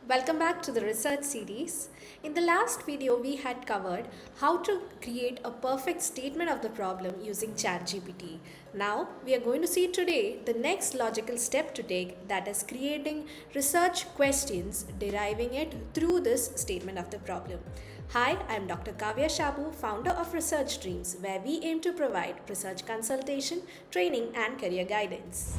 Welcome back to the research series. In the last video, we had covered how to create a perfect statement of the problem using ChatGPT. Now, we are going to see today the next logical step to take, that is creating research questions, deriving it through this statement of the problem. Hi, I am Dr. Kavya Shabu, founder of Research Dreams, where we aim to provide research consultation, training, and career guidance.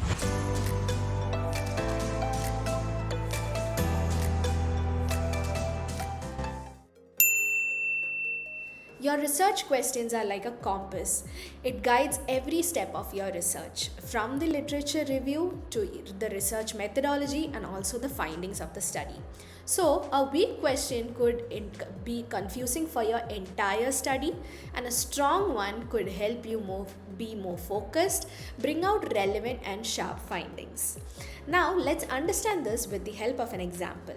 Your research questions are like a compass. It guides every step of your research, from the literature review to the research methodology and also the findings of the study. So, a weak question could be confusing for your entire study, and a strong one could help you be more focused, bring out relevant and sharp findings. Now, let's understand this with the help of an example.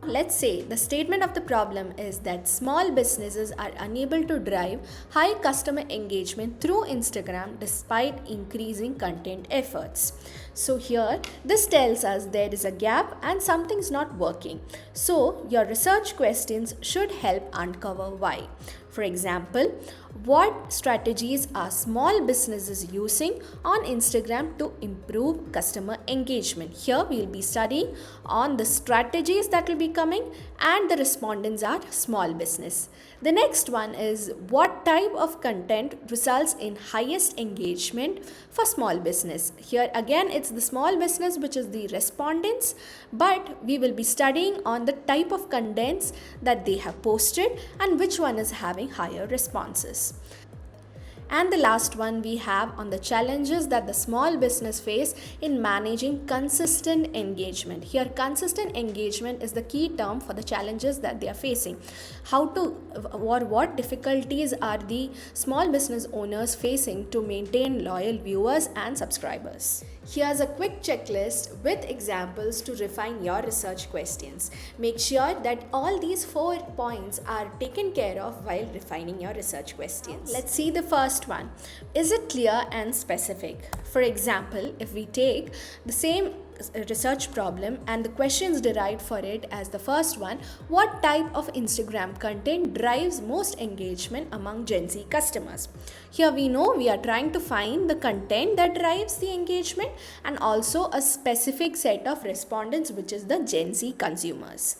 Let's say the statement of the problem is that small businesses are unable to drive high customer engagement through Instagram despite increasing content efforts. So, here this tells us there is a gap and something's not working. So, your research questions should help uncover why. For example, what strategies are small businesses using on Instagram to improve customer engagement? Here we will be studying on the strategies that will be coming, and the respondents are small business. The next one is what type of content results in highest engagement for small business. Here again it's the small business which is the respondents, but we will be studying on the type of contents that they have posted and which one is having higher responses. And the last one we have on the challenges that the small business face in managing consistent engagement. Here, consistent engagement is the key term for the challenges that they are facing. How to or what difficulties are the small business owners facing to maintain loyal viewers and subscribers? Here's a quick checklist with examples to refine your research questions. Make sure that all these 4 points are taken care of while refining your research questions. Let's see the first one. Is it clear and specific? For example, if we take the same research problem and the questions derived for it as the first one, what type of Instagram content drives most engagement among Gen Z customers? Here we know we are trying to find the content that drives the engagement and also a specific set of respondents, which is the Gen Z consumers.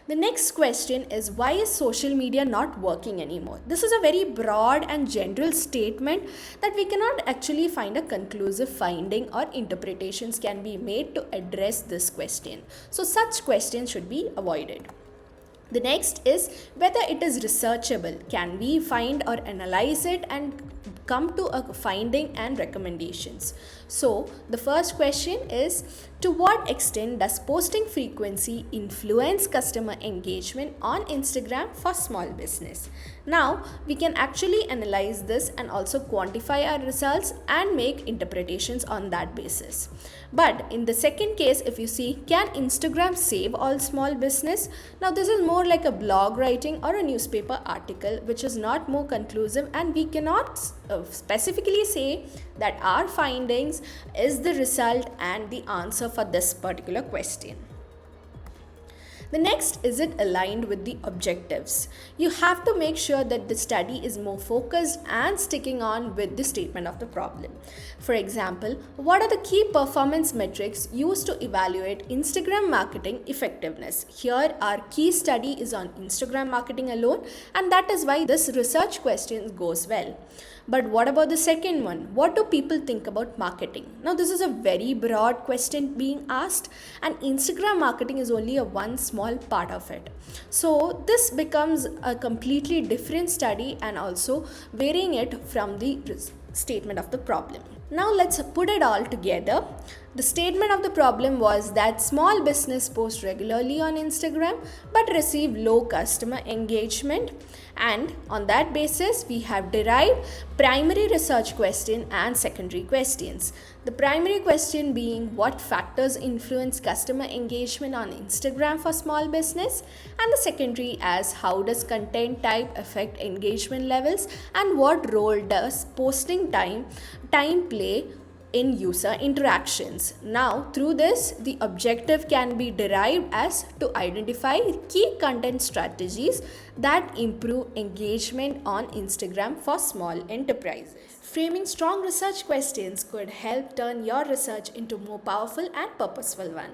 The next question is, why is social media not working anymore? This is a very broad and general statement that we cannot actually find a conclusive finding or interpretations can be made to address this question. So such questions should be avoided. The next is whether it is researchable. Can we find or analyze it and come to a finding and recommendations? So the first question is, to what extent does posting frequency influence customer engagement on Instagram for small business? Now we can actually analyze this and also quantify our results and make interpretations on that basis. But in the second case, if you see, can Instagram save all small business? Now this is more like a blog writing or a newspaper article, which is not more conclusive, and we cannot specifically say that our findings is the result and the answer for this particular question. The next, is it aligned with the objectives? You have to make sure that the study is more focused and sticking on with the statement of the problem. For example, what are the key performance metrics used to evaluate Instagram marketing effectiveness? Here, our key study is on Instagram marketing alone, and that is why this research question goes well. But what about the second one? What do people think about marketing? Now, this is a very broad question being asked, and Instagram marketing is only a one small part of it. So, this becomes a completely different study and also varying it from the statement of the problem. Now, let's put it all together. The statement of the problem was that small business post regularly on Instagram but receive low customer engagement, and on that basis we have derived primary research question and secondary questions. The primary question being what factors influence customer engagement on Instagram for small business, and the secondary as how does content type affect engagement levels and what role does posting time play in user interactions. Now, through this, the objective can be derived as to identify key content strategies that improve engagement on Instagram for small enterprises. Framing strong research questions could help turn your research into more powerful and purposeful one.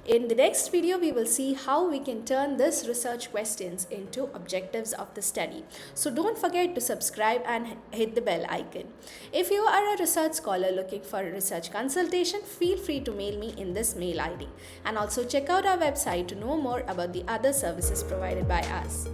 In the next video, we will see how we can turn this research questions into objectives of the study. So don't forget to subscribe and hit the bell icon. If you are a research scholar looking for a research consultation, feel free to mail me in this mail ID. And also check out our website to know more about the other services provided by us.